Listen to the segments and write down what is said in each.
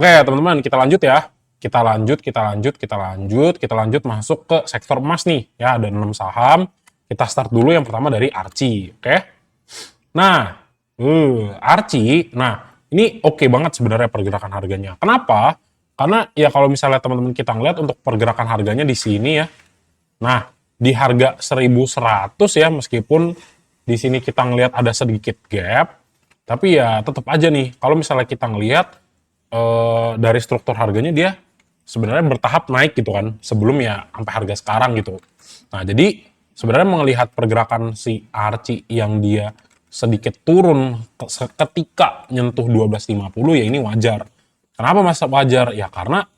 Oke, teman-teman, kita lanjut ya. Kita lanjut masuk ke sektor emas nih. Ya, ada 6 saham. Kita start dulu yang pertama dari Archie, oke? Nah, Archie, ini oke banget sebenarnya pergerakan harganya. Kenapa? Karena ya kalau misalnya teman-teman kita ngeliat untuk pergerakan harganya di sini ya. Nah, di harga 1100 ya, meskipun di sini kita ngelihat ada sedikit gap, tapi ya tetap aja nih, kalau misalnya kita ngelihat dari struktur harganya dia sebenarnya bertahap naik gitu kan, sebelum ya sampai harga sekarang gitu. Nah, jadi sebenarnya melihat pergerakan si Archie yang dia sedikit turun ketika nyentuh 1250 ya ini wajar. Kenapa masa wajar? Ya karena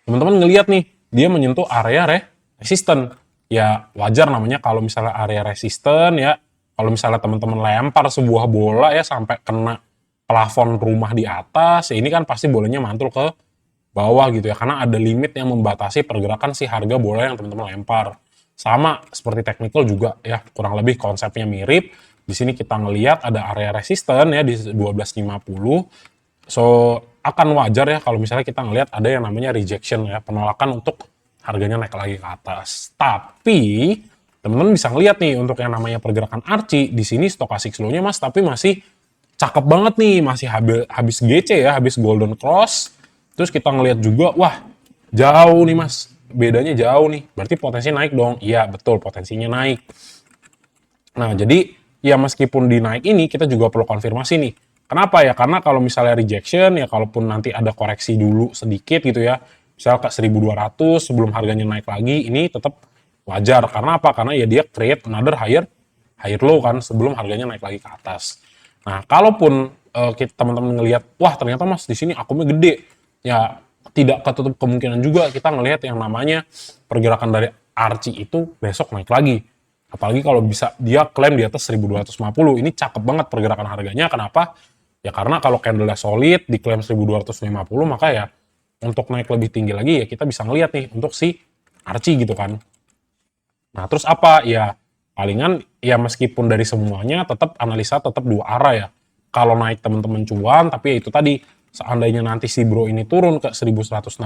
teman-teman ngelihat nih, dia menyentuh area resisten. Ya wajar namanya kalau misalnya area resisten ya, kalau misalnya teman-teman lempar sebuah bola ya sampai kena plafon rumah di atas, ya ini kan pasti bolanya mantul ke bawah gitu ya, karena ada limit yang membatasi pergerakan si harga bola yang teman-teman lempar. Sama seperti technical juga ya, kurang lebih konsepnya mirip. Di sini kita ngelihat ada area resisten ya di 1250. So, akan wajar ya kalau misalnya kita ngelihat ada yang namanya rejection ya, penolakan untuk harganya naik lagi ke atas. Tapi teman-teman bisa ngelihat nih untuk yang namanya pergerakan Archie, di sini stochastic slow-nya Mas, tapi masih cakep banget nih, masih habis GC ya, habis golden cross. Terus kita ngelihat juga, wah jauh nih Mas, bedanya jauh nih. Berarti potensi naik dong. Iya betul, potensinya naik. Nah jadi ya meskipun di naik ini kita juga perlu konfirmasi nih. Kenapa ya? Karena kalau misalnya rejection ya kalaupun nanti ada koreksi dulu sedikit gitu ya, misal ke 1200 sebelum harganya naik lagi, ini tetap wajar. Karena apa? Karena ya dia create another higher low kan sebelum harganya naik lagi ke atas. Nah, kalaupun teman-teman ngelihat, wah ternyata Mas di sini akumnya gede, ya tidak ketutup kemungkinan juga kita ngelihat yang namanya pergerakan dari Archie itu besok naik lagi. Apalagi kalau bisa dia klaim di atas 1250, ini cakep banget pergerakan harganya. Kenapa? Ya karena kalau candle-nya solid, diklaim 1250, maka ya untuk naik lebih tinggi lagi ya kita bisa ngelihat nih untuk si Archie gitu kan. Nah, terus apa? Ya palingan ya meskipun dari semuanya tetap analisa tetap dua arah ya. Kalau naik teman-teman cuan, tapi ya itu tadi seandainya nanti si bro ini turun ke 1160,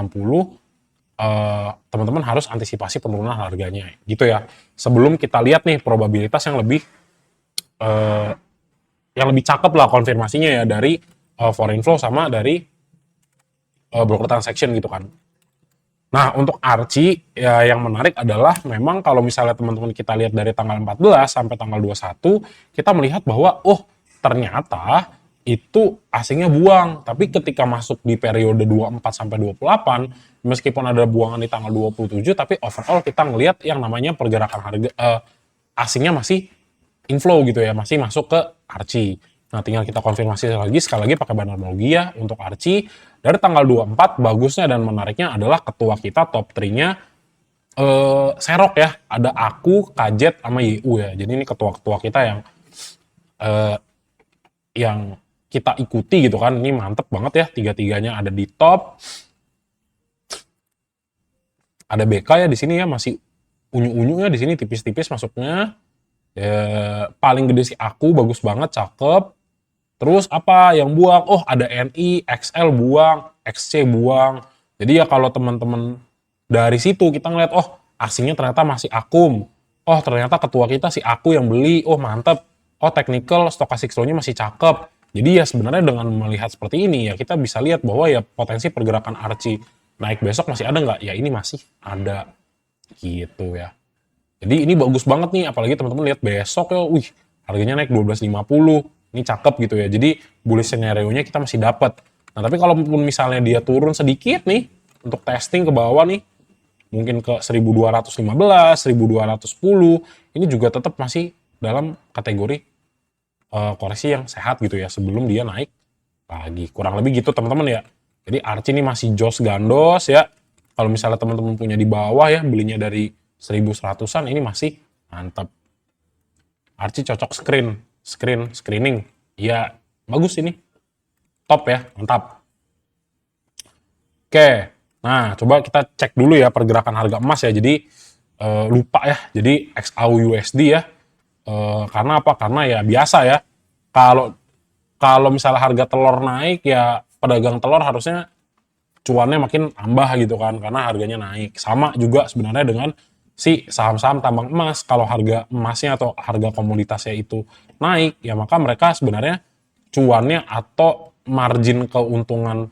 teman-teman harus antisipasi penurunan harganya gitu ya. Sebelum kita lihat nih probabilitas eh, yang lebih cakep lah konfirmasinya ya dari foreign flow sama dari broker transaction gitu kan. Nah, untuk Archie ya yang menarik adalah memang kalau misalnya teman-teman kita lihat dari tanggal 14 sampai tanggal 21, kita melihat bahwa ternyata itu asingnya buang. Tapi ketika masuk di periode 24 sampai 28, meskipun ada buangan di tanggal 27, tapi overall kita ngelihat yang namanya pergerakan harga asingnya masih inflow gitu ya, masih masuk ke Archie. Nah, tinggal kita konfirmasi lagi, sekali lagi pakai banarmologi ya untuk Archie. Dari tanggal 24, bagusnya dan menariknya adalah ketua kita top 3-nya serok ya. Ada aku, Kajet, sama YU ya. Jadi ini ketua-ketua kita eh, yang kita ikuti gitu kan. Ini mantep banget ya, tiga-tiganya ada di top. Ada BK ya di sini ya, masih unyu-unyunya di sini tipis-tipis masuknya. Paling gede si aku, bagus banget, cakep. Terus apa yang buang? Oh, ada NI, XL buang, XC buang. Jadi ya kalau teman-teman dari situ kita ngeliat, oh asingnya ternyata masih akum. Oh ternyata ketua kita si aku yang beli, oh mantep. Oh technical, stochastic slow-nya masih cakep. Jadi ya sebenarnya dengan melihat seperti ini ya kita bisa lihat bahwa ya potensi pergerakan Archie naik besok masih ada nggak? Ya ini masih ada gitu ya. Jadi ini bagus banget nih, apalagi teman-teman lihat besok ya, wih harganya naik 1250, ini cakep gitu ya. Jadi bullish scenario-nya kita masih dapat. Nah tapi kalaupun misalnya dia turun sedikit nih, untuk testing ke bawah nih, mungkin ke 1215, 1210, ini juga tetap masih dalam kategori koreksi yang sehat gitu ya, sebelum dia naik lagi. Kurang lebih gitu teman-teman ya. Jadi Archie ini masih jos gandos ya. Kalau misalnya teman-teman punya di bawah ya, belinya dari 1100-an, ini masih mantap. Archie cocok screening. Ya, bagus ini. Top ya, mantap. Oke, nah coba kita cek dulu ya pergerakan harga emas ya. Jadi lupa ya, jadi XAU-USD ya. Karena apa? Karena ya biasa ya. Kalau misalnya harga telur naik ya pedagang telur harusnya cuannya makin tambah gitu kan, karena harganya naik. Sama juga sebenarnya dengan si saham-saham tambang emas. Kalau harga emasnya atau harga komoditasnya itu naik, ya maka mereka sebenarnya cuannya atau margin keuntungan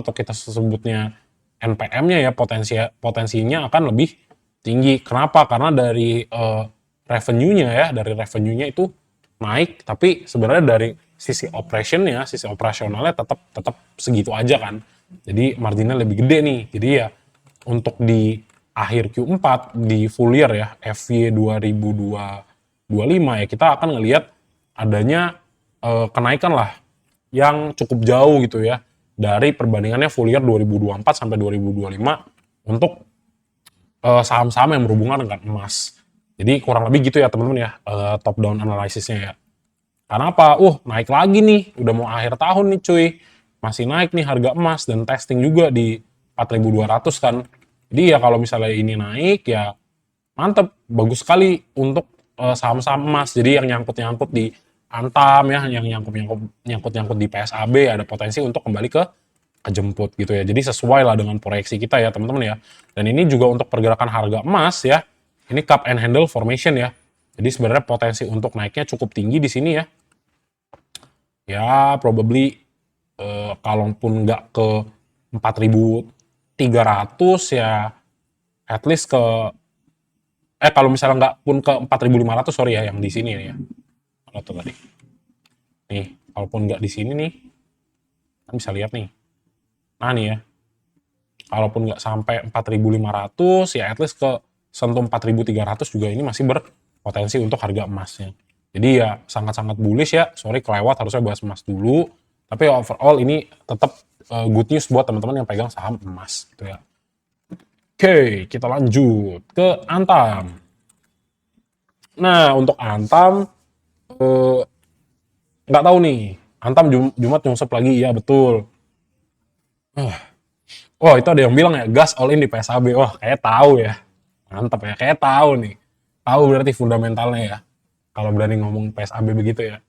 atau kita sebutnya NPM-nya ya, potensinya akan lebih tinggi. Kenapa? Karena dari revenue-nya itu naik, tapi sebenarnya dari sisi operasionalnya tetap segitu aja kan. Jadi marginnya lebih gede nih. Jadi ya untuk di akhir Q4 di full year ya FY 2025 ya kita akan ngelihat adanya kenaikan lah yang cukup jauh gitu ya dari perbandingannya full year 2024 sampai 2025 untuk saham-saham yang berhubungan dengan emas. Jadi kurang lebih gitu ya teman-teman ya, top down analisisnya ya. Karena apa? Naik lagi nih, udah mau akhir tahun nih cuy. Masih naik nih harga emas dan testing juga di 4.200 kan. Jadi ya kalau misalnya ini naik ya mantep, bagus sekali untuk saham-saham emas. Jadi yang nyangkut-nyangkut di Antam ya, yang nyangkut-nyangkut di PSAB ada potensi untuk kembali kejemput gitu ya. Jadi sesuai lah dengan proyeksi kita ya teman-teman ya. Dan ini juga untuk pergerakan harga emas ya. Ini cup and handle formation ya. Jadi sebenarnya potensi untuk naiknya cukup tinggi di sini ya. Ya probably kalaupun nggak ke 4.300 ya at least kalau misalnya nggak pun ke 4.500 sorry ya yang di sini ya. Mana tuh tadi? Nih, kalaupun nggak di sini nih, kan bisa lihat nih. Nah nih ya, kalaupun nggak sampai 4.500 ya at least ke sentuh 4.300 juga ini masih berpotensi untuk harga emasnya. Jadi ya sangat-sangat bullish ya. Sorry kelewat, harusnya bahas emas dulu. Tapi overall ini tetap good news buat teman-teman yang pegang saham emas gitu ya. Oke, kita lanjut ke Antam. Nah, untuk Antam nggak tahu nih. Antam Jumat nyungsep lagi, ya betul. Wah, itu ada yang bilang ya, gas all in di PSAB. Wah, kayak tahu ya. Mantap ya, kayak tahu nih. Tahu berarti fundamentalnya ya. Kalau berani ngomong PSAB begitu ya.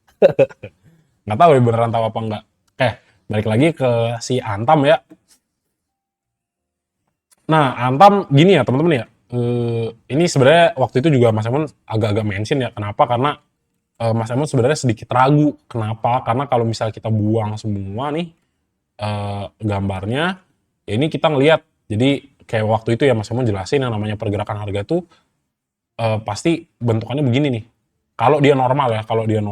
Nggak tahu ya beneran tahu apa enggak. Oke, balik lagi ke si Antam ya. Nah, Antam gini ya teman-teman ya. Ini sebenarnya waktu itu juga Mas Emon agak-agak mention ya. Kenapa? Karena Mas Emon sebenarnya sedikit ragu. Kenapa? Karena kalau misalnya kita buang semua nih gambarnya, ya ini kita ngelihat. Jadi kayak waktu itu ya Mas Emon jelasin yang namanya pergerakan harga tuh pasti bentukannya begini nih. Kalau dia normal ya, kalau yang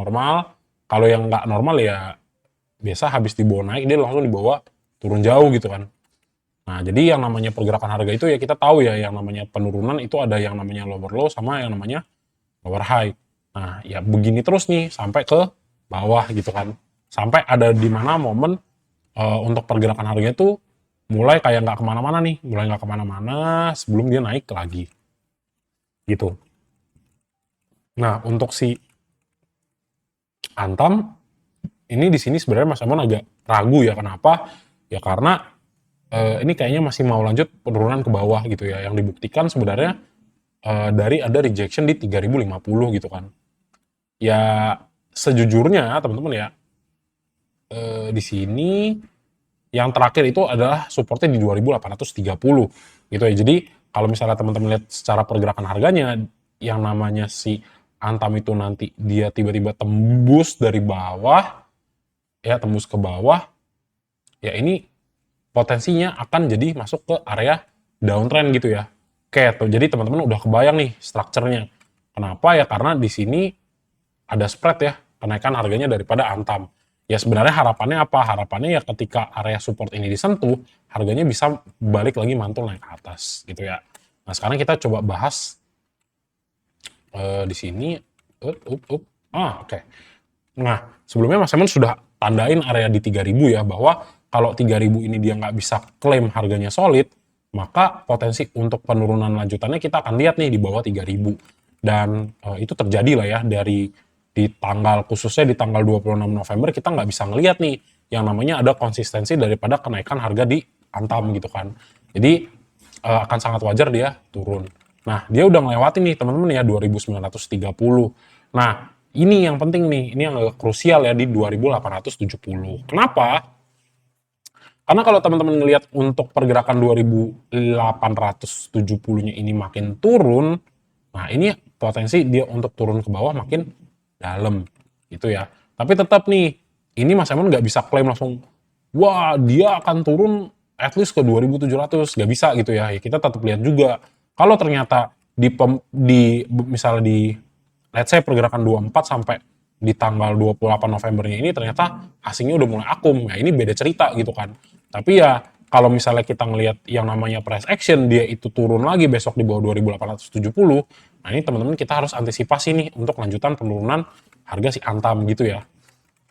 nggak normal ya biasa habis dibawa naik dia langsung dibawa turun jauh gitu kan. Nah, jadi yang namanya pergerakan harga itu ya kita tahu ya yang namanya penurunan itu ada yang namanya lower low sama yang namanya lower high. Nah, ya begini terus nih sampai ke bawah gitu kan. Sampai ada di mana momen untuk pergerakan harga itu mulai kayak nggak kemana-mana sebelum dia naik lagi. Gitu. Nah, untuk si Antam ini di sini sebenarnya Mas Amon agak ragu ya, kenapa? Ya karena ini kayaknya masih mau lanjut penurunan ke bawah gitu ya, yang dibuktikan sebenarnya dari ada rejection di 3050 gitu kan. Ya sejujurnya teman-teman ya, di sini yang terakhir itu adalah supportnya di 2830 gitu ya. Jadi kalau misalnya teman-teman lihat secara pergerakan harganya, yang namanya si Antam itu nanti dia tiba-tiba tembus dari bawah, ya tembus ke bawah, ya ini potensinya akan jadi masuk ke area downtrend gitu ya. Oke, tuh jadi teman-teman udah kebayang nih strukturnya. Kenapa ya? Karena di sini ada spread ya, kenaikan harganya daripada Antam. Ya sebenarnya harapannya apa? Harapannya ya ketika area support ini disentuh, harganya bisa balik lagi mantul naik ke atas gitu ya. Nah sekarang kita coba bahas di sini. Oke. Nah sebelumnya Mas Emon sudah tandain area di 3000 ya, bahwa kalau 3000 ini dia nggak bisa klaim harganya solid, maka potensi untuk penurunan lanjutannya kita akan lihat nih di bawah 3000. Dan itu terjadi lah ya di tanggal, khususnya di tanggal 26 November kita nggak bisa ngelihat nih yang namanya ada konsistensi daripada kenaikan harga di Antam gitu kan. Jadi akan sangat wajar dia turun. Nah dia udah ngelewatin nih teman-teman ya 2930. Nah ini yang penting nih, ini yang agak krusial ya di 2870. Kenapa? Karena kalau teman-teman ngelihat untuk pergerakan 2870-nya ini makin turun, nah ini potensi dia untuk turun ke bawah makin dalam gitu ya. Tapi tetap nih, ini Mas Emon nggak bisa klaim langsung, wah dia akan turun at least ke 2700, nggak bisa gitu ya. Ya kita tetap lihat juga, kalau ternyata di misalnya di let's say pergerakan 24 sampai di tanggal 28 Novembernya ini ternyata asingnya udah mulai akum, ya ini beda cerita gitu kan. Tapi ya kalau misalnya kita ngelihat yang namanya price action, dia itu turun lagi besok di bawah 2870, nah ini teman-teman kita harus antisipasi nih untuk lanjutan penurunan harga si Antam gitu ya.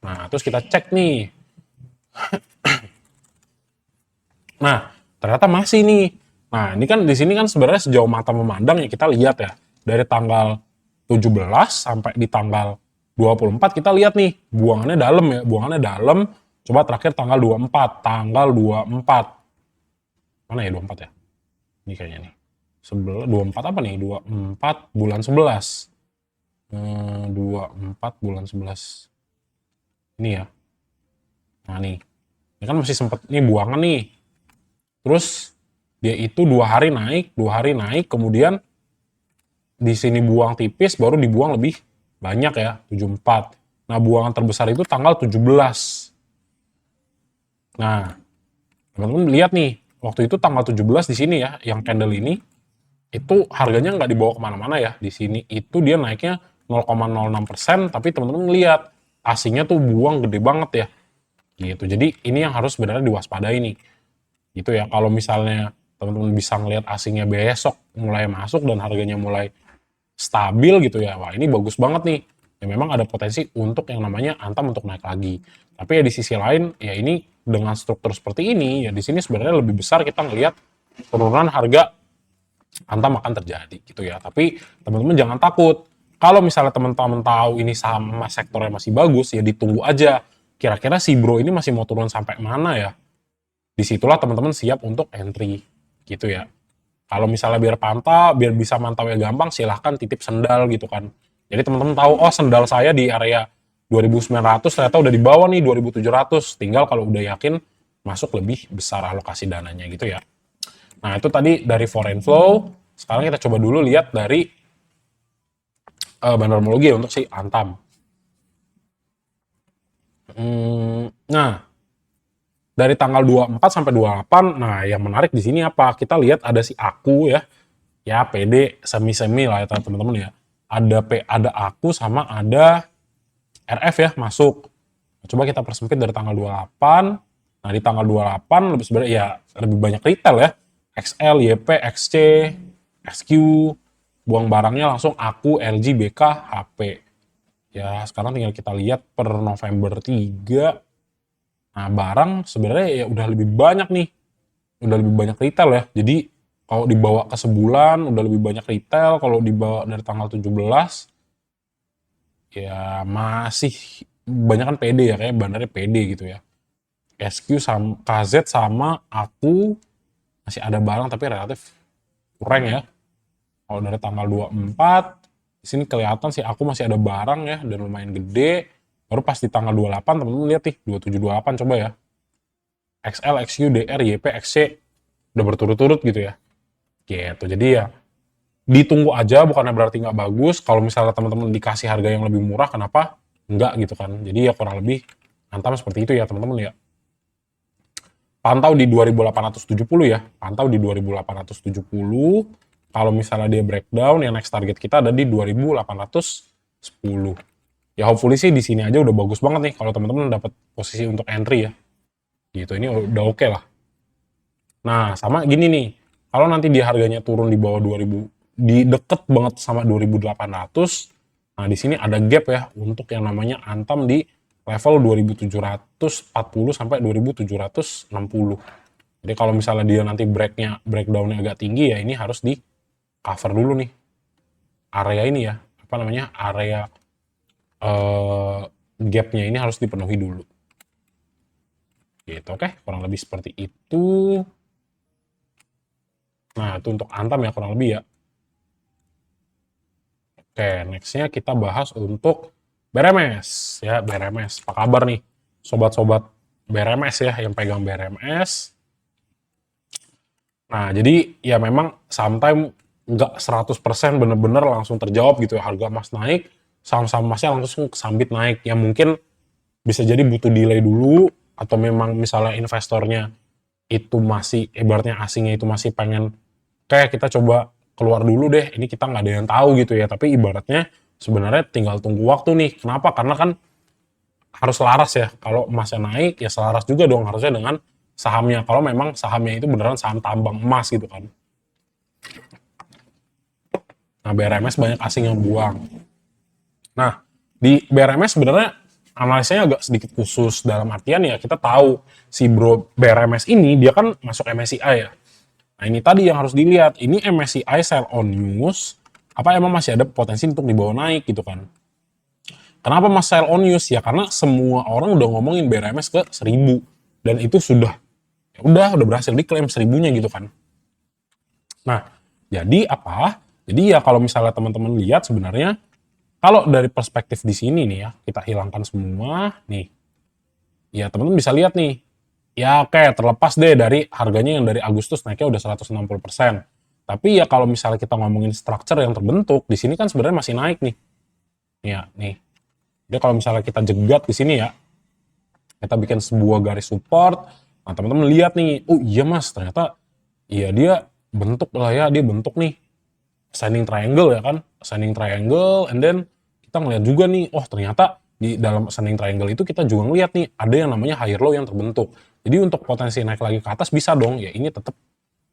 Nah, terus kita cek nih. Nah, ternyata masih nih. Nah, ini kan di sini kan sebenarnya sejauh mata memandang ya kita lihat ya. Dari tanggal 17 sampai di tanggal 24 kita lihat nih, buangannya dalam ya, buangannya dalam. Coba terakhir tanggal 24, tanggal 24. Mana ya 24 ya? Ini kayaknya nih. 24 apa nih? 24 bulan 11. 24 bulan 11. Ini ya. Nah nih. Ini kan masih sempet nih buangan nih. Terus dia itu 2 hari naik, kemudian di sini buang tipis, baru dibuang lebih banyak ya, 74. Nah, buangan terbesar itu tanggal 17. Nah, teman-teman lihat nih, waktu itu tanggal 17 di sini ya, yang candle ini, itu harganya nggak dibawa kemana-mana ya. Di sini itu dia naiknya 0,06%, tapi teman-teman lihat, asingnya tuh buang gede banget ya. Gitu. Jadi ini yang harus sebenarnya diwaspadai nih. Gitu ya, kalau misalnya teman-teman bisa ngelihat asingnya besok mulai masuk dan harganya mulai stabil gitu ya, wah ini bagus banget nih. Ya memang ada potensi untuk yang namanya Antam untuk naik lagi. Tapi ya di sisi lain, ya ini dengan struktur seperti ini, ya di sini sebenarnya lebih besar kita ngelihat penurunan harga Antam akan terjadi gitu ya. Tapi teman-teman jangan takut. Kalau misalnya teman-teman tahu ini sama sektornya masih bagus, ya ditunggu aja. Kira-kira si bro ini masih mau turun sampai mana ya? Disitulah teman-teman siap untuk entry gitu ya. Kalau misalnya biar bisa mantaunya gampang, silahkan titip sendal gitu kan. Jadi teman-teman tahu, oh sendal saya di area 2.900 ternyata udah di bawah nih 2.700. Tinggal kalau udah yakin masuk lebih besar alokasi dananya gitu ya. Nah itu tadi dari foreign flow. Sekarang kita coba dulu lihat dari bandarmologi untuk si Antam. Nah, dari tanggal 24 sampai 28, nah yang menarik di sini apa? Kita lihat ada si Aku ya. Ya PD semi-semi lah ya teman-teman ya. Ada Aku sama ada RF ya masuk. Coba kita persempit dari tanggal 28. Nah, di tanggal 28 lebih sebenarnya ya lebih banyak retail ya. XL, YP, XC, XQ, buang barangnya langsung Aku, LG, BK, HP. Ya, sekarang tinggal kita lihat per November 3. Nah, barang sebenarnya ya udah lebih banyak nih. Udah lebih banyak retail ya. Jadi kalau dibawa ke sebulan udah lebih banyak retail, kalau dibawa dari tanggal 17 ya masih banyak kan PD ya, kayak bandarnya PD gitu ya. SQ sama KZ sama Aku masih ada barang tapi relatif kurang ya. Kalau dari tanggal 24 di sini kelihatan sih Aku masih ada barang ya dan lumayan gede. Baru pas di tanggal 28 teman-teman lihat nih 2728 coba ya. XL, XU, DR, YP, XC udah berturut-turut gitu ya. Gitu. Jadi ya ditunggu aja, bukannya berarti nggak bagus. Kalau misalnya teman-teman dikasih harga yang lebih murah, kenapa nggak gitu kan? Jadi ya kurang lebih Antam seperti itu ya teman-teman ya. Pantau di 2870 ya, pantau di 2870. Kalau misalnya dia breakdown, yang next target kita ada di 2810. Ya hopefully sih di sini aja udah bagus banget nih kalau teman-teman dapat posisi untuk entry ya. Gitu, ini udah oke lah. Nah, sama gini nih. Kalau nanti dia harganya turun di bawah 2000, di deket banget sama 2800, nah di sini ada gap ya untuk yang namanya Antam di level 2740 sampai 2760. Jadi kalau misalnya dia nanti breakdownnya agak tinggi ya ini harus di cover dulu nih area ini ya, apa namanya, area gapnya ini harus dipenuhi dulu. Gitu, oke, kurang lebih seperti itu. Nah, itu untuk Antam ya kurang lebih ya. Oke, nextnya kita bahas untuk BRMS ya, BRMS. Apa kabar nih sobat-sobat BRMS ya yang pegang BRMS? Nah, jadi ya memang sometimes nggak 100% bener-bener langsung terjawab gitu ya, harga emas naik, saham-saham emasnya langsung kesambit naik. Ya mungkin bisa jadi butuh delay dulu, atau memang misalnya investornya itu masih, ibaratnya asingnya itu masih pengen, kayak kita coba keluar dulu deh, ini kita nggak ada yang tahu gitu ya. Tapi ibaratnya sebenarnya tinggal tunggu waktu nih. Kenapa? Karena kan harus selaras ya. Kalau emasnya naik, ya selaras juga dong harusnya dengan sahamnya. Kalau memang sahamnya itu beneran saham tambang emas gitu kan. Nah, BRMS banyak asing yang buang. Nah, di BRMS sebenarnya analisanya agak sedikit khusus, dalam artian ya kita tahu si bro BRMS ini dia kan masuk MSCI ya. Nah, ini tadi yang harus dilihat, ini MSCI sell on news, apa emang masih ada potensi untuk dibawa naik gitu kan. Kenapa mas sell on news? Ya karena semua orang udah ngomongin BRMS ke 1000, dan itu sudah, ya udah berhasil diklaim 1000-nya gitu kan. Nah, jadi apa? Jadi ya kalau misalnya teman-teman lihat sebenarnya, kalau dari perspektif di sini nih ya, kita hilangkan semua nih. Ya teman-teman bisa lihat nih. Ya oke, terlepas deh dari harganya yang dari Agustus naiknya udah 160%. Tapi ya kalau misalnya kita ngomongin structure yang terbentuk, di sini kan sebenarnya masih naik nih. Ya, nih. Jadi kalau misalnya kita jegat di sini ya, kita bikin sebuah garis support. Nah, teman-teman lihat nih, oh iya mas, ternyata iya dia bentuk lah ya, dia bentuk nih ascending triangle ya kan, ascending triangle, and then kita ngeliat juga nih, oh ternyata di dalam ascending triangle itu kita juga ngeliat nih ada yang namanya higher low yang terbentuk. Jadi untuk potensi naik lagi ke atas bisa dong, ya ini tetap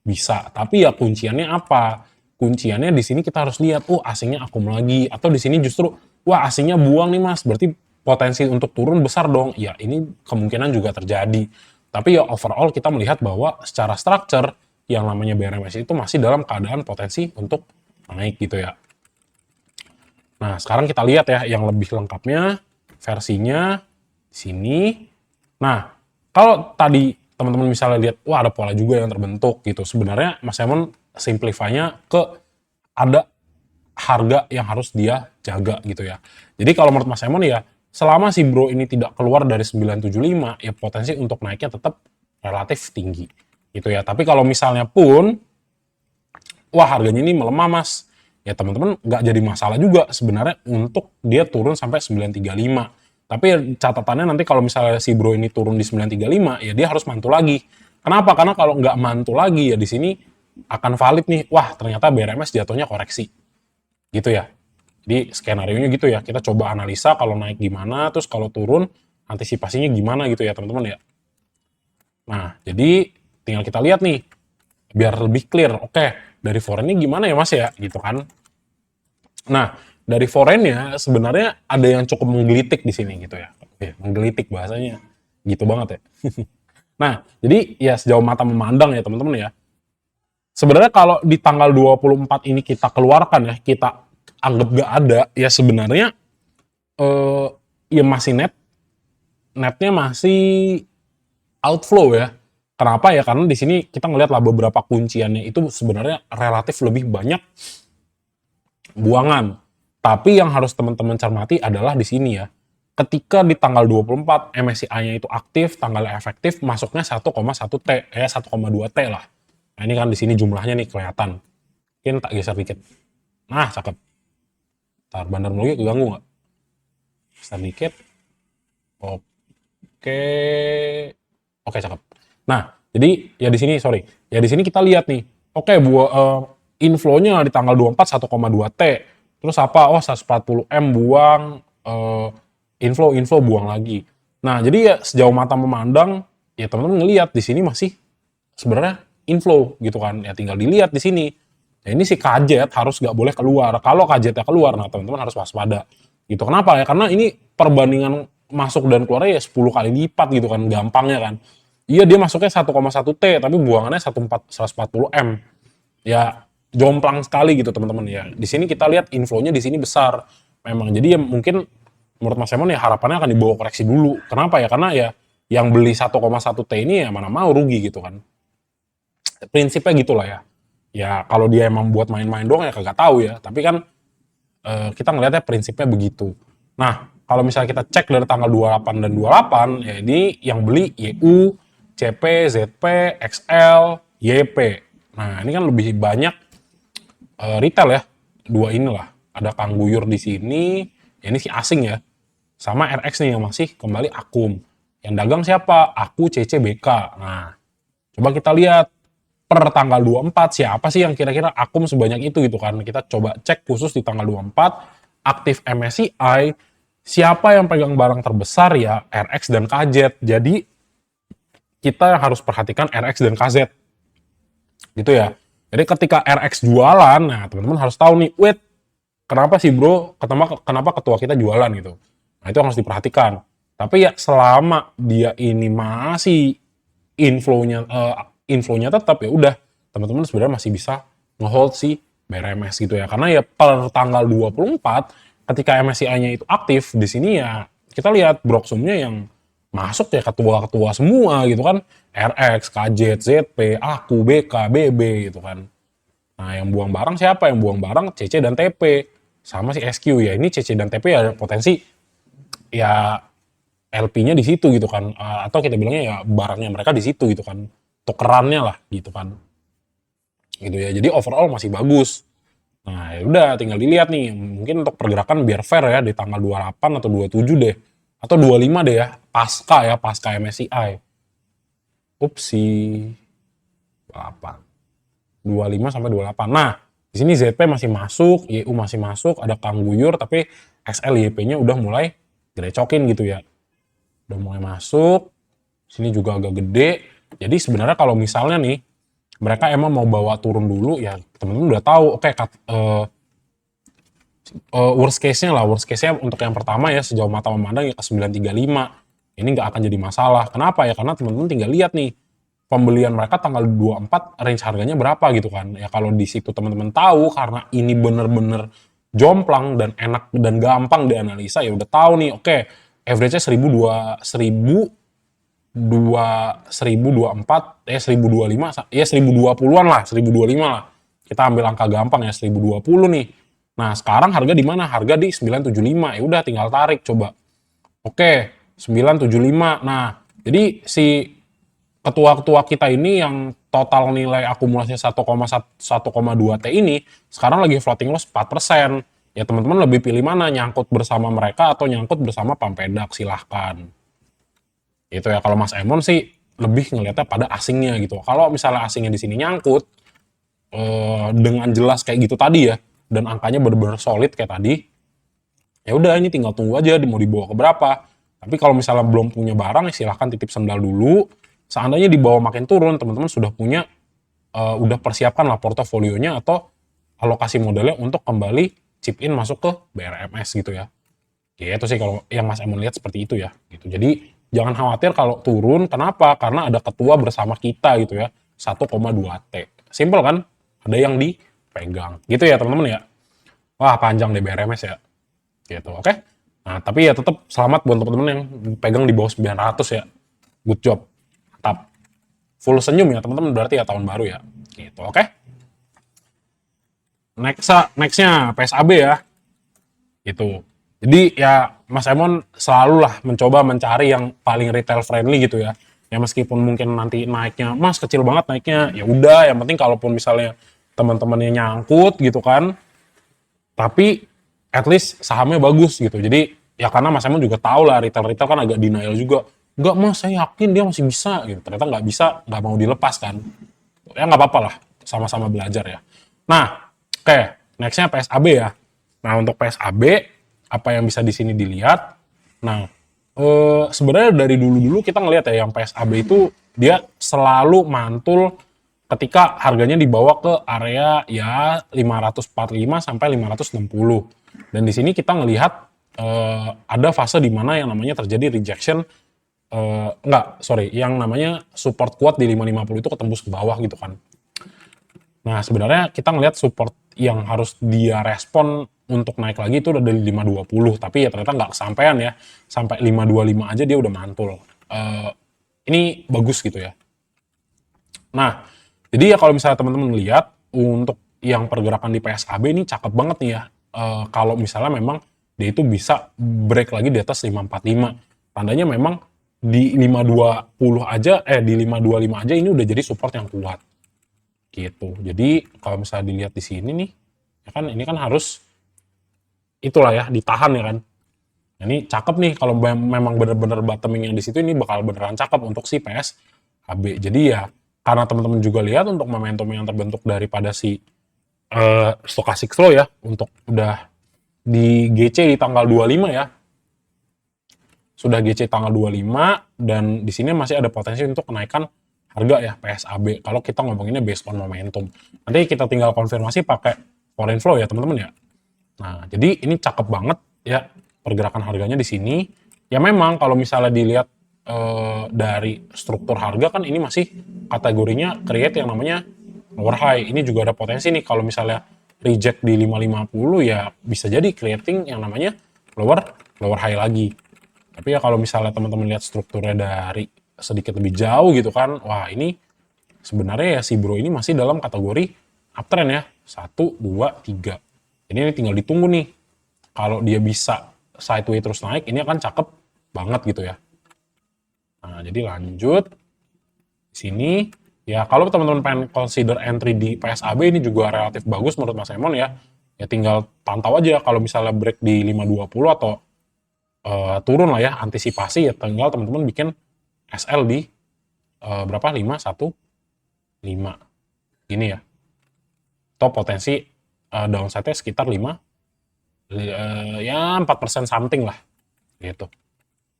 bisa. Tapi ya kunciannya apa? Kunciannya di sini kita harus lihat, oh asingnya akum lagi, atau di sini justru wah asingnya buang nih mas, berarti potensi untuk turun besar dong. Ya ini kemungkinan juga terjadi. Tapi ya overall kita melihat bahwa secara structure yang namanya BRMS itu masih dalam keadaan potensi untuk naik gitu ya. Nah, sekarang kita lihat ya yang lebih lengkapnya, versinya di sini. Nah, kalau tadi teman-teman misalnya lihat, wah ada pola juga yang terbentuk gitu. Sebenarnya Mas Simon simplify-nya ke ada harga yang harus dia jaga gitu ya. Jadi kalau menurut Mas Simon ya, selama si bro ini tidak keluar dari 975, ya potensi untuk naiknya tetap relatif tinggi gitu ya. Tapi kalau misalnya pun wah harganya ini melemah mas, ya teman-teman nggak jadi masalah juga sebenarnya untuk dia turun sampai 935. Tapi catatannya nanti kalau misalnya si bro ini turun di 935, ya dia harus mantul lagi. Kenapa? Karena kalau nggak mantul lagi ya di sini akan valid nih, wah ternyata BRMS jatuhnya koreksi. Gitu ya. Jadi skenario-nya gitu ya, kita coba analisa kalau naik gimana, terus kalau turun antisipasinya gimana gitu ya teman-teman ya. Nah, jadi tinggal kita lihat nih, biar lebih clear. Oke, dari foreign-nya gimana ya mas ya, gitu kan. Nah, dari foreign-nya sebenarnya ada yang cukup menggelitik di sini gitu ya. Oke, menggelitik bahasanya, gitu banget ya. Nah, jadi ya sejauh mata memandang ya teman-teman ya. Sebenarnya kalau di tanggal 24 ini kita keluarkan ya, kita anggap gak ada, ya sebenarnya ya masih netnya masih outflow ya. Kenapa ya? Karena di sini kita ngelihat lah beberapa kunciannya itu sebenarnya relatif lebih banyak buangan. Tapi yang harus teman-teman cermati adalah di sini ya. Ketika di tanggal 24 MSCI-nya itu aktif, tanggalnya efektif, masuknya 1,1 T, 1,2 T lah. Nah, ini kan di sini jumlahnya nih kelihatan. Mungkin tak geser dikit. Nah, cakep. Ntar bandar mulut keganggu nggak? Geser dikit. Oke. Oke, cakep. Nah, jadi ya di sini sorry. Ya di sini kita lihat nih. Oke, inflow-nya di tanggal 24 1,2 T. Terus apa? Oh, 140 M buang, inflow buang lagi. Nah, jadi ya sejauh mata memandang, ya teman-teman ngelihat di sini masih sebenarnya inflow gitu kan. Ya tinggal dilihat di sini. Ya ini si kajet harus nggak boleh keluar. Kalau kajetnya keluar, nah teman-teman harus waspada. Gitu. Kenapa ya? Karena ini perbandingan masuk dan keluarnya ya 10 kali lipat gitu kan, gampangnya kan. Iya dia masuknya 1,1 T, tapi buangannya 140 M. Ya jomplang sekali gitu teman-teman ya. Di sini kita lihat inflow-nya di sini besar. Memang jadi ya mungkin menurut Mas Simon ya harapannya akan dibawa koreksi dulu. Kenapa ya? Karena ya yang beli 1,1 T ini ya mana mau rugi gitu kan. Prinsipnya gitulah ya. Ya kalau dia emang buat main-main doang ya kagak tahu ya. Tapi kan kita ngelihatnya prinsipnya begitu. Nah, kalau misalnya kita cek dari tanggal 28 dan 28, ya ini yang beli YU, CP, ZP, XL, YP. Nah, ini kan lebih banyak retail ya. Dua inilah. Ada Kang Guyur di sini, ya ini si asing ya. Sama RX nih yang masih kembali akum. Yang dagang siapa? Aku, CC, BK. Nah, coba kita lihat per tanggal 24 siapa sih yang kira-kira akum sebanyak itu gitu kan. Kita coba cek khusus di tanggal 24 aktif MSCI siapa yang pegang barang terbesar ya RX dan KZ. Jadi kita harus perhatikan RX dan KZ gitu ya. Jadi ketika RX jualan, nah teman-teman harus tahu nih, wait, kenapa sih bro, kenapa ketua kita jualan gitu. Nah itu harus diperhatikan. Tapi ya selama dia ini masih inflow-nya tetap, ya udah teman-teman sebenarnya masih bisa ngehold si BRMS gitu ya. Karena ya per tanggal 24 ketika MSCI-nya itu aktif di sini ya kita lihat broksumnya yang masuk ya ketua-ketua semua gitu kan. RX, KJ, ZP, Aku, BK, BB gitu kan. Nah yang buang barang siapa? Yang buang barang CC dan TP. Sama si SQ ya. Ini CC dan TP ya potensi ya LP-nya di situ gitu kan. Atau kita bilangnya ya barangnya mereka di situ gitu kan. Tukerannya lah gitu kan. Gitu ya. Jadi overall masih bagus. Nah, ya udah tinggal dilihat nih. Mungkin untuk pergerakan biar fair ya di tanggal 28 atau 27 deh. Atau 25 deh ya. Pasca MSCI. Upsi. 8. 25 sampai 28. Nah, di sini ZP masih masuk, YU masih masuk, ada Kang Guyur tapi XL YP-nya udah mulai grecokin gitu ya. Udah mulai masuk. Sini juga agak gede. Jadi sebenarnya kalau misalnya nih mereka emang mau bawa turun dulu ya teman-teman udah tahu oke, worst case-nya untuk yang pertama ya sejauh mata memandang ya ke 935 ini nggak akan jadi masalah. Kenapa ya? Karena teman-teman tinggal lihat nih pembelian mereka tanggal 24 range harganya berapa gitu kan ya. Kalau di situ teman-teman tahu karena ini bener-bener jomplang dan enak dan gampang dianalisa ya udah tahu nih oke, average-nya 1024 1025 ya 1020-an lah, 1025 lah. Kita ambil angka gampang ya 1020 nih. Nah, sekarang harga di mana? Harga di 975. Ya udah tinggal tarik coba. Oke, 975. Nah, jadi si ketua-ketua kita ini yang total nilai akumulasinya 1,2 T ini sekarang lagi floating loss 4%. Ya teman-teman lebih pilih mana? Nyangkut bersama mereka atau nyangkut bersama Pampedak? Silahkan. Itu ya kalau Mas Emon sih lebih ngelihatnya pada asingnya gitu. Kalau misalnya asingnya di sini nyangkut dengan jelas kayak gitu tadi ya dan angkanya benar-benar solid kayak tadi, ya udah ini tinggal tunggu aja mau dibawa ke berapa. Tapi kalau misalnya belum punya barang ya silahkan titip sendal dulu. Seandainya dibawa makin turun, teman-teman sudah punya udah persiapkan lah portofolionya atau alokasi modalnya untuk kembali chip in masuk ke BRMS gitu ya. Ya itu sih kalau yang Mas Emon lihat seperti itu ya gitu. Jadi jangan khawatir kalau turun, kenapa? Karena ada ketua bersama kita gitu ya, 1,2 T. Simple kan? Ada yang dipegang. Gitu ya teman-teman ya. Wah panjang deh BRMS ya. Gitu, oke? Nah tapi ya tetap selamat buat teman-teman yang pegang di bawah 900 ya. Good job. Mantap. Full senyum ya teman-teman berarti ya tahun baru ya. Gitu, oke? Nextnya PSAB ya. Gitu. Jadi ya Mas Emon selalu lah mencoba mencari yang paling retail friendly gitu ya. Ya meskipun mungkin nanti naiknya, Mas kecil banget naiknya, ya udah yang penting kalaupun misalnya teman-temannya nyangkut gitu kan, tapi at least sahamnya bagus gitu. Jadi ya karena Mas Emon juga tahu lah retail-retail kan agak denial juga. Enggak Mas, saya yakin dia masih bisa gitu. Ternyata nggak bisa, nggak mau dilepas kan. Ya nggak apa-apa lah, sama-sama belajar ya. Nah, oke, nextnya PSAB ya. Nah untuk PSAB apa yang bisa di sini dilihat. Nah, sebenarnya dari dulu-dulu kita ngelihat ya yang PSAB itu dia selalu mantul ketika harganya dibawa ke area ya 545 sampai 560. Dan di sini kita ngelihat ada fase di mana yang namanya terjadi rejection yang namanya support kuat di 550 itu ketembus ke bawah gitu kan. Nah, sebenarnya kita ngelihat support yang harus dia respon untuk naik lagi itu udah dari 520, tapi ya ternyata nggak kesampaian ya. Sampai 525 aja dia udah mantul. Ini bagus gitu ya. Nah, jadi ya kalau misalnya teman-teman lihat untuk yang pergerakan di PSAB ini cakep banget nih ya. Kalau misalnya memang dia itu bisa break lagi di atas 545. Tandanya memang di 520 aja, di 525 aja ini udah jadi support yang kuat. Gitu. Jadi kalau misalnya dilihat di sini nih, ya kan ini kan harus itulah ya, ditahan ya kan. Nah, ini cakep nih kalau memang bener-bener bottoming yang di situ, ini bakal beneran cakep untuk si PSAB. Jadi ya karena teman-teman juga lihat untuk momentum yang terbentuk daripada si stochastic slow ya, untuk udah di GC di tanggal 25 ya. Sudah GC tanggal 25 dan di sini masih ada potensi untuk kenaikan harga ya PSAB kalau kita ngomonginnya based on momentum. Nanti kita tinggal konfirmasi pakai foreign flow ya teman-teman ya. Nah, jadi ini cakep banget ya pergerakan harganya di sini. Ya memang kalau misalnya dilihat dari struktur harga kan ini masih kategorinya create yang namanya lower high. Ini juga ada potensi nih kalau misalnya reject di 550 ya bisa jadi creating yang namanya lower high lagi. Tapi ya kalau misalnya teman-teman lihat strukturnya dari sedikit lebih jauh gitu kan, wah ini sebenarnya ya si bro ini masih dalam kategori uptrend ya. 1, 2, 3. Ini tinggal ditunggu nih. Kalau dia bisa sideways terus naik, ini akan cakep banget gitu ya. Nah, jadi lanjut. Di sini, ya kalau teman-teman pengen consider entry di PSAB ini juga relatif bagus menurut Mas Emon ya. Ya tinggal pantau aja kalau misalnya break di 520 atau turun lah ya, antisipasi ya tinggal teman-teman bikin SL di berapa? 515 ini ya. Atau potensi downside-nya sekitar 5 ya 4% something lah gitu.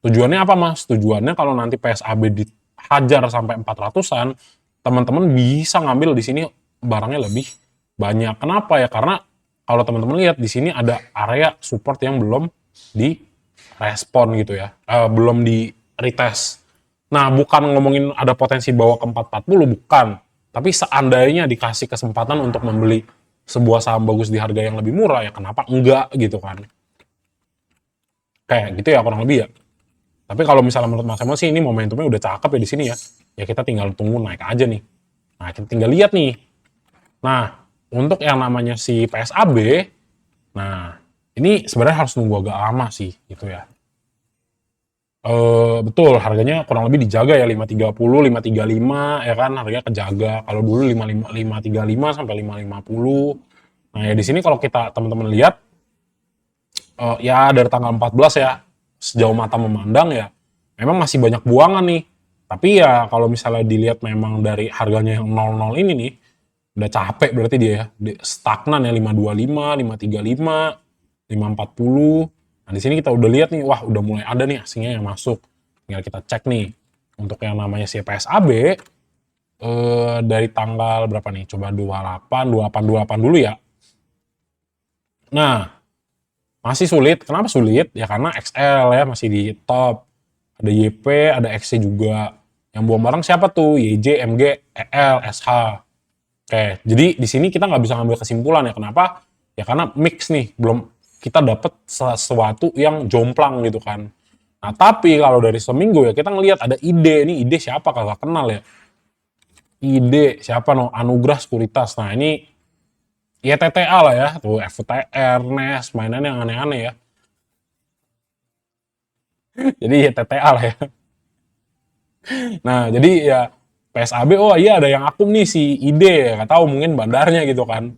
Tujuannya apa Mas? Tujuannya kalau nanti PSAB dihajar sampai 400-an, teman-teman bisa ngambil di sini barangnya lebih banyak. Kenapa ya? Karena kalau teman-teman lihat di sini ada area support yang belum di respon gitu ya, belum di retest. Nah, bukan ngomongin ada potensi bawa ke 440, bukan. Tapi seandainya dikasih kesempatan untuk membeli sebuah saham bagus di harga yang lebih murah, ya kenapa enggak gitu kan. Kayak gitu ya kurang lebih ya. Tapi kalau misalnya menurut Mas Emil sih ini momentumnya udah cakep ya di sini ya. Ya kita tinggal tunggu naik aja nih. Nah, kita tinggal lihat nih. Nah, untuk yang namanya si PSAB, nah ini sebenarnya harus nunggu agak lama sih gitu ya. Betul, harganya kurang lebih dijaga ya 530, 535 ya kan, harganya kejaga. Kalau dulu 535 sampai 550. Nah, ya di sini kalau kita teman-teman lihat ya dari tanggal 14 ya, sejauh mata memandang ya memang masih banyak buangan nih. Tapi ya kalau misalnya dilihat memang dari harganya yang 00 ini nih, udah capek berarti dia ya, stagnan ya 525, 535, 540. Nah, di sini kita udah lihat nih, wah udah mulai ada nih asingnya yang masuk. Tinggal kita cek nih. Untuk yang namanya si PSAB, dari tanggal berapa nih? Coba 28 dulu ya. Nah, masih sulit. Kenapa sulit? Ya karena XL ya, masih di top. Ada YP, ada XC juga. Yang buang barang siapa tuh? YJ, MG, EL, SH. Oke, jadi di sini kita nggak bisa ngambil kesimpulan ya. Kenapa? Ya karena mix nih, belum kita dapat sesuatu yang jomplang gitu kan. Nah, tapi kalau dari seminggu ya kita ngelihat ada ide. Ini ide siapa kagak kenal ya. Ide siapa no? Anugrah Sekuritas. Nah, ini YTTA lah ya. Tuh FTR, NES, mainan yang aneh-aneh ya. Jadi YTTA lah ya. Nah, jadi ya PSAB, oh iya ada yang akum nih si ide. Nggak tahu mungkin bandarnya gitu kan.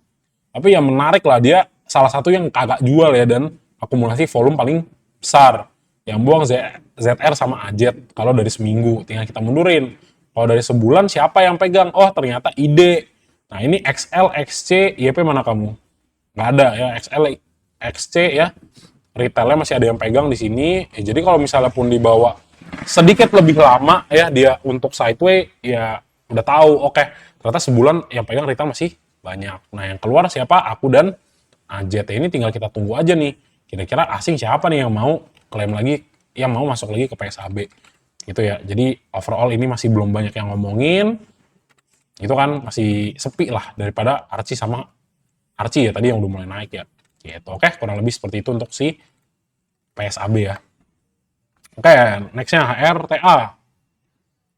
Tapi yang menarik lah, dia salah satu yang kagak jual ya, dan akumulasi volume paling besar. Yang buang ZR sama AZ kalau dari seminggu, tinggal kita mundurin. Kalau dari sebulan siapa yang pegang? Oh ternyata ide. Nah ini XL, XC, YP mana kamu? Nggak ada ya, XL, XC ya. Retailnya masih ada yang pegang di sini. Ya, jadi kalau misalnya pun dibawa sedikit lebih lama ya dia untuk sideway, ya udah tahu oke, ternyata sebulan yang pegang retail masih banyak. Nah yang keluar siapa? Aku dan AJT ini tinggal kita tunggu aja nih. Kira-kira asing siapa nih yang mau klaim lagi, yang mau masuk lagi ke PSAB. Gitu ya. Jadi overall ini masih belum banyak yang ngomongin. Itu kan masih sepi lah daripada Archie sama Archie ya tadi yang udah mulai naik ya. Gitu. Oke, kurang lebih seperti itu untuk si PSAB ya. Oke, nextnya HRTA.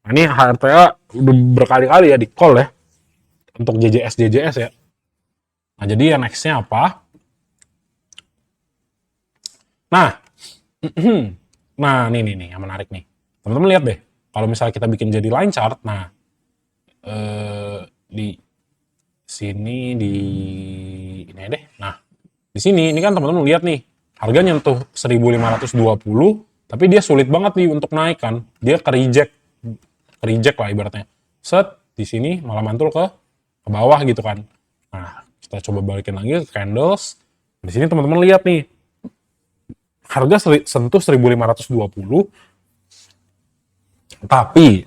Nah, ini HRTA udah berkali-kali ya di call ya untuk JJS ya. Nah, jadi ya nextnya apa? Nah, nah nih yang menarik nih. Teman-teman lihat deh, kalau misalnya kita bikin jadi line chart, nah di sini di ini deh. Nah, di sini ini kan teman-teman lihat nih, harga nyentuh 1520, tapi dia sulit banget nih untuk naik kan. Dia ke reject lah ibaratnya. Set di sini malah mantul ke bawah gitu kan. Nah, kita coba balikin lagi ke candles. Di sini teman-teman lihat nih, harga sentuh 1520, tapi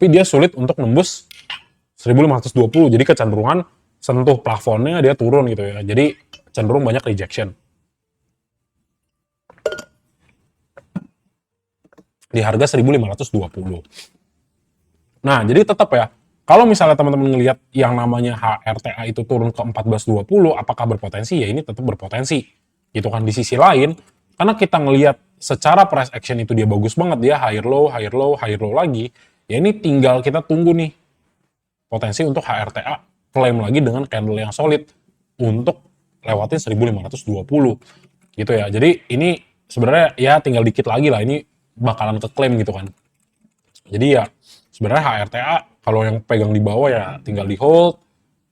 dia sulit untuk nembus 1520. Jadi kecenderungan sentuh plafonnya dia turun gitu ya. Jadi cenderung banyak rejection di harga 1520. Nah, jadi tetap ya, kalau misalnya teman-teman ngelihat yang namanya HRTA itu turun ke 1420, apakah berpotensi? Ya ini tetap berpotensi. Gitu kan. Di sisi lain, karena kita ngelihat secara price action itu dia bagus banget, dia higher low, higher low, higher low lagi, ya ini tinggal kita tunggu nih potensi untuk HRTA klaim lagi dengan candle yang solid untuk lewatin 1520 gitu ya. Jadi ini sebenarnya ya tinggal dikit lagi lah, ini bakalan ke klaim gitu kan. Jadi ya sebenarnya HRTA kalau yang pegang di bawah ya tinggal di hold.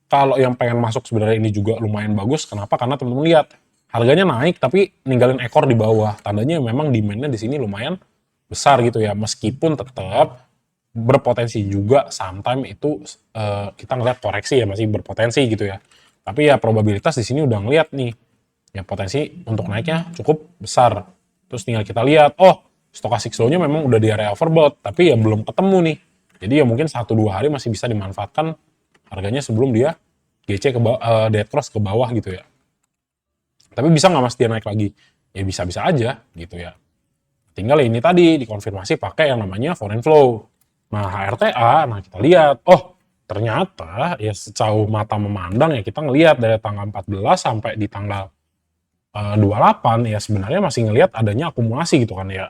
Kalau yang pengen masuk sebenarnya ini juga lumayan bagus. Kenapa? Karena teman-teman lihat harganya naik tapi ninggalin ekor di bawah. Tandanya memang demand-nya di sini lumayan besar gitu ya. Meskipun tetap berpotensi juga sometimes itu kita ngeliat koreksi ya masih berpotensi gitu ya. Tapi ya probabilitas di sini udah ngeliat nih ya potensi untuk naiknya cukup besar. Terus tinggal kita lihat, oh stochastic slow-nya memang udah di area overbought, tapi ya belum ketemu nih. Jadi ya mungkin 1-2 hari masih bisa dimanfaatkan harganya sebelum dia GC ke dead cross ke bawah gitu ya. Tapi bisa nggak mas dia naik lagi? Ya bisa-bisa aja gitu ya. Tinggal ini tadi dikonfirmasi pakai yang namanya foreign flow. Nah HRTA, nah kita lihat, oh ternyata ya sejauh mata memandang ya kita ngelihat dari tanggal 14 sampai di tanggal 28 ya sebenarnya masih ngelihat adanya akumulasi gitu kan ya.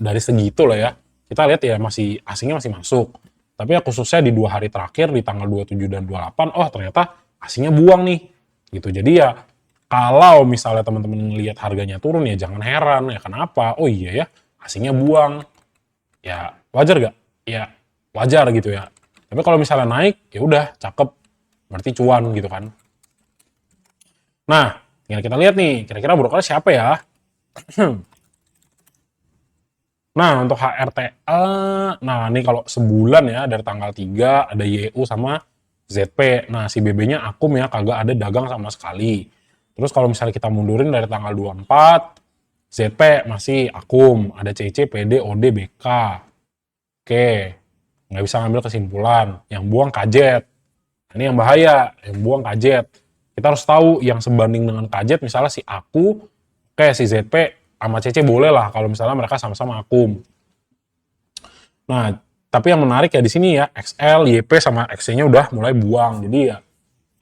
Dari segitu lah ya, kita lihat ya masih asingnya masih masuk. Tapi ya khususnya di 2 hari terakhir di tanggal 27 dan 28, oh ternyata asingnya buang nih. Gitu. Jadi ya kalau misalnya teman-teman lihat harganya turun ya jangan heran ya kenapa? Oh iya ya, asingnya buang. Ya wajar gak? Ya wajar gitu ya. Tapi kalau misalnya naik ya udah cakep, berarti cuan gitu kan. Nah, tinggal kita lihat nih, kira-kira brokernya siapa ya? Nah, untuk HRTA, nah ini kalau sebulan ya dari tanggal 3 ada YU sama ZP. Nah, si BB-nya akum ya, kagak ada dagang sama sekali. Terus kalau misalnya kita mundurin dari tanggal 24, ZP masih akum, ada CC, PD, OD, BK. Oke, nggak bisa ngambil kesimpulan. Yang buang kajet. Ini yang bahaya, yang buang kajet. Kita harus tahu yang sebanding dengan kajet, misalnya si aku, oke si ZP sama CC boleh lah kalau misalnya mereka sama-sama akum. Nah, tapi yang menarik ya di sini ya, XL, YP sama XC-nya udah mulai buang. Jadi ya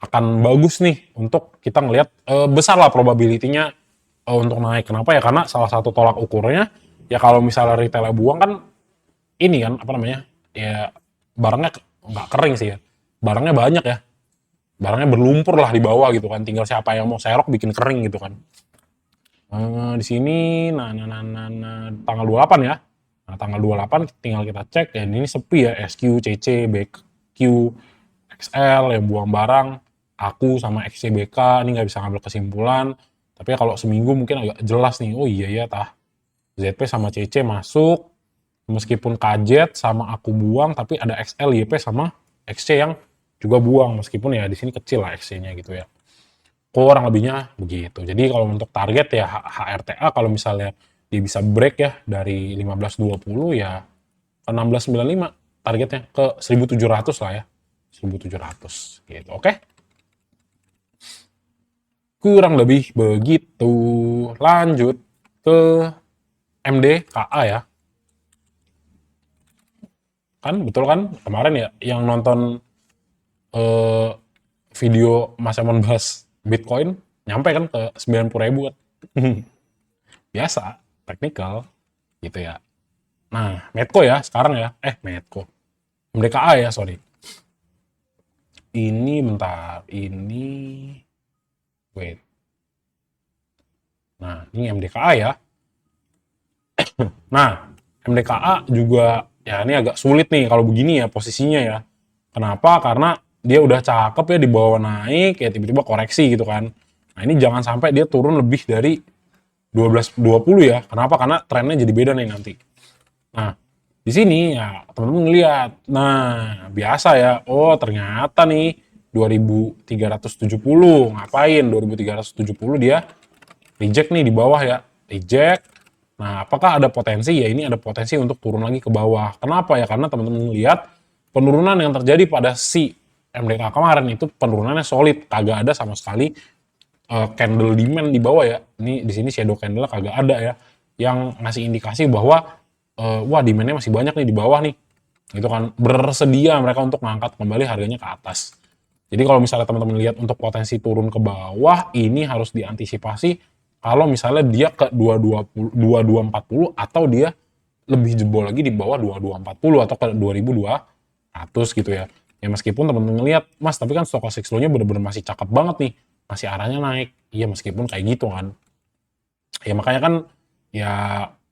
akan bagus nih untuk kita ngelihat besar lah probability-nya untuk naik. Kenapa ya? Karena salah satu tolak ukurnya ya kalau misalnya retail buang kan ini kan apa namanya? Ya barangnya nggak kering sih ya. Barangnya banyak ya. Barangnya berlumpur lah di bawah gitu kan. Tinggal siapa yang mau serok bikin kering gitu kan. Di sini tanggal 28 ya. Nah, tanggal 28 tinggal kita cek ya ini sepi ya SQ, CC, BQ, XL yang buang barang, aku sama XCBK ini nggak bisa ngambil kesimpulan. Tapi ya kalau seminggu mungkin agak jelas nih. Oh iya ya tah. ZP sama CC masuk meskipun kajet sama aku buang tapi ada XL, YP sama XC yang juga buang meskipun ya di sini kecil lah XC-nya gitu ya. Kurang lebihnya begitu. Jadi kalau untuk target ya HRTA kalau misalnya dia bisa break ya dari 1520 ya ke 1695 targetnya ke 1700 lah ya. 1700 gitu. Oke. Kurang lebih begitu. Lanjut ke MDKA ya. Kan betul kan kemarin ya yang nonton eh, video Mas Emon bahas Bitcoin nyampe kan ke 90.000 kan. Biasa, teknikal gitu ya. Nah, Medco ya sekarang ya. Medco. MDKA ya, sorry. Ini bentar, ini wait. Nah, ini MDKA ya. Nah, MDKA juga ya ini agak sulit nih kalau begini ya posisinya ya. Kenapa? Karena dia udah cakep ya di bawah naik ya tiba-tiba koreksi gitu kan. Nah, ini jangan sampai dia turun lebih dari 12.20 ya. Kenapa? Karena trennya jadi beda nih nanti. Nah, di sini ya teman-teman ngeliat. Nah, biasa ya. Oh, ternyata nih 2370. Ngapain 2370 dia reject nih di bawah ya. Reject. Nah, apakah ada potensi? Ya ini ada potensi untuk turun lagi ke bawah. Kenapa ya? Karena teman-teman lihat penurunan yang terjadi pada si MDK kemarin itu penurunannya solid, kagak ada sama sekali candle demand di bawah ya. Ini di sini shadow candle kagak ada ya, yang ngasih indikasi bahwa wah demandnya masih banyak nih di bawah nih. Itu kan bersedia mereka untuk mengangkat kembali harganya ke atas. Jadi kalau misalnya teman-teman lihat untuk potensi turun ke bawah, ini harus diantisipasi kalau misalnya dia ke 2240 atau dia lebih jebol lagi di bawah 2240 atau ke 2200 gitu ya. Ya meskipun teman-teman ngelihat, Mas, tapi kan stochastic slow-nya bener-bener masih cakep banget nih. Masih arahnya naik. Iya meskipun kayak gitu kan. Ya makanya kan ya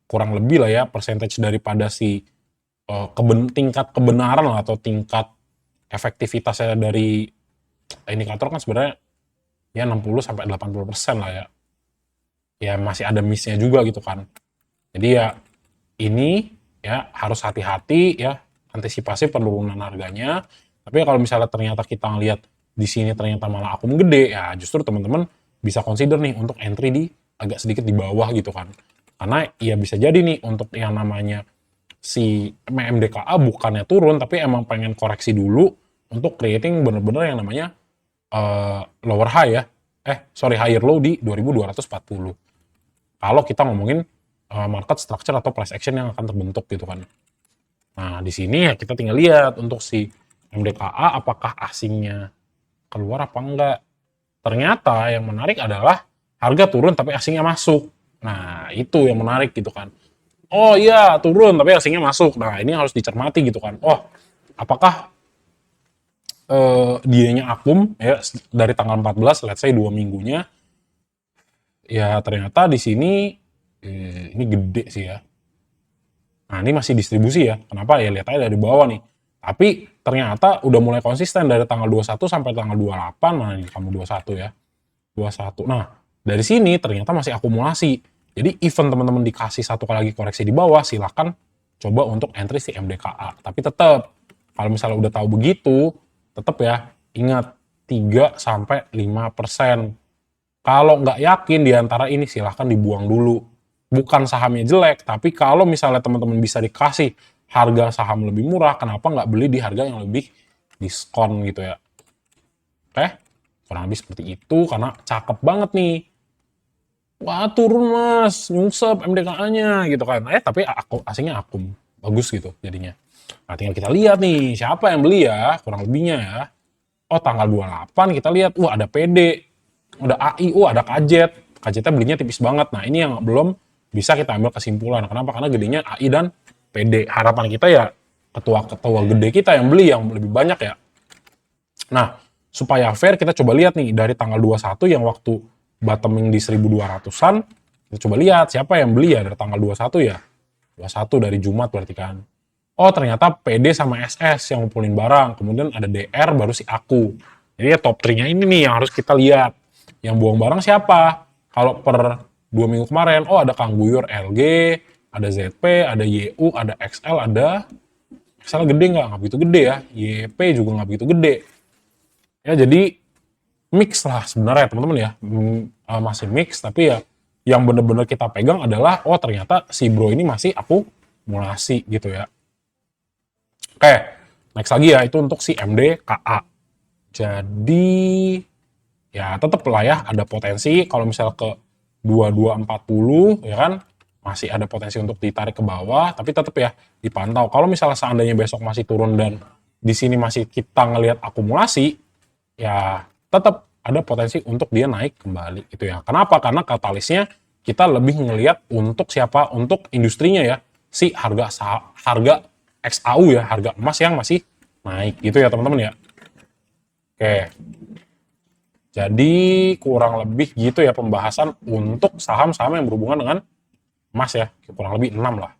kurang lebih lah ya percentage daripada si tingkat kebenaran lah atau tingkat efektivitasnya dari indikator kan sebenarnya ya 60 sampai 80% lah ya. Ya masih ada miss-nya juga gitu kan. Jadi ya ini ya harus hati-hati ya antisipasi penurunan harganya. Tapi kalau misalnya ternyata kita ngelihat di sini ternyata malah akum gede ya justru teman-teman bisa consider nih untuk entry di agak sedikit di bawah gitu kan. Karena ya bisa jadi nih untuk yang namanya si MDKA bukannya turun tapi emang pengen koreksi dulu untuk creating bener-bener yang namanya lower high ya. Higher low di 2240. Kalau kita ngomongin market structure atau price action yang akan terbentuk gitu kan. Nah, di sini ya kita tinggal lihat untuk si MDKA apakah asingnya keluar apa enggak. Ternyata yang menarik adalah harga turun tapi asingnya masuk. Nah, itu yang menarik gitu kan. Oh iya, turun tapi asingnya masuk. Nah, ini harus dicermati gitu kan. Oh, apakah dianya akum ya dari tanggal 14, let's say 2 minggunya. Ya ternyata di sini ini gede sih ya. Nah, ini masih distribusi ya. Kenapa? Ya lihat aja dari bawah nih. Tapi ternyata udah mulai konsisten dari tanggal 21 sampai tanggal 28. Nah, ini kamu 21 ya. 21. Nah, dari sini ternyata masih akumulasi. Jadi even teman-teman dikasih satu kali lagi koreksi di bawah, silakan coba untuk entry si MDKA. Tapi tetap kalau misalnya udah tahu begitu, tetap ya ingat 3 sampai 5%. Kalau nggak yakin di antara ini silahkan dibuang dulu. Bukan sahamnya jelek, tapi kalau misalnya teman-teman bisa dikasih harga saham lebih murah, kenapa nggak beli di harga yang lebih diskon gitu ya. Oke, kurang lebih seperti itu karena cakep banget nih. Wah turun mas, nyungsep MDKA-nya gitu kan. Tapi asingnya akum, bagus gitu jadinya. Nah tinggal kita lihat nih, siapa yang beli ya, kurang lebihnya ya. Oh tanggal 28 kita lihat, wah ada PD, ada AI, ada kajet. Kajetnya belinya tipis banget. Nah ini yang belum bisa kita ambil kesimpulan. Kenapa? Karena gedenya AI dan PD. Harapan kita ya ketua-ketua gede kita yang beli yang lebih banyak ya. Nah supaya fair kita coba lihat nih dari tanggal 21 yang waktu bottoming di 1200-an. Kita coba lihat siapa yang beli ya dari tanggal 21 ya. 21 dari Jumat berarti kan. Oh ternyata PD sama SS yang ngumpulin barang. Kemudian ada DR baru si aku. Jadi ya top 3-nya ini nih yang harus kita lihat. Yang buang barang siapa? Kalau per 2 minggu kemarin, ada Kang Buyur LG, ada ZP, ada YU, ada XL, ada XL gede nggak begitu gede ya. YP juga nggak begitu gede. Ya jadi mix lah sebenarnya teman-teman ya. Masih mix tapi ya yang bener-bener kita pegang adalah ternyata si bro ini masih akumulasi gitu ya. Oke, next lagi ya itu untuk si MDKA. Jadi ya tetap lah ya ada potensi kalau misal ke 2240 ya kan masih ada potensi untuk ditarik ke bawah tapi tetap ya dipantau. Kalau misalnya seandainya besok masih turun dan di sini masih kita ngelihat akumulasi ya tetap ada potensi untuk dia naik kembali gitu ya. Kenapa? Karena katalisnya kita lebih ngelihat untuk siapa? Untuk industrinya ya. Si harga XAU ya, harga emas yang masih naik gitu ya teman-teman ya. Oke. Jadi kurang lebih gitu ya pembahasan untuk saham-saham yang berhubungan dengan emas ya. Kurang lebih 6 lah.